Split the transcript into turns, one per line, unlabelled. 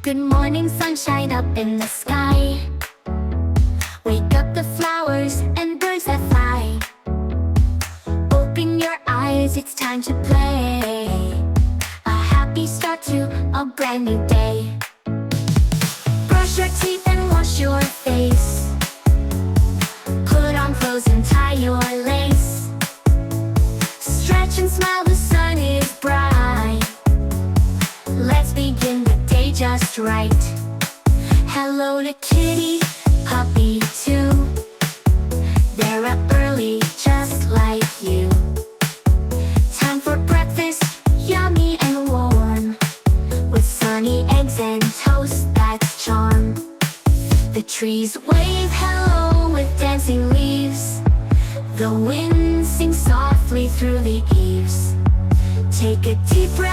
Good morning, sunshine up in the sky. Wake up the flowers and birds that fly. Open your eyes, it's time to play. A happy start to a brand new day. Brush your teeth and wash your face. Put on clothes and tie your lace. Stretch and smile, the sun is bright. Let's begin the day just right. Hello to kitty, puppy too. They're up early just like you. Time for breakfast, yummy and warm, with sunny eggs and toast that's charm. The trees wave hello with dancing leaves. The wind sings softly through the eaves. Take a deep breath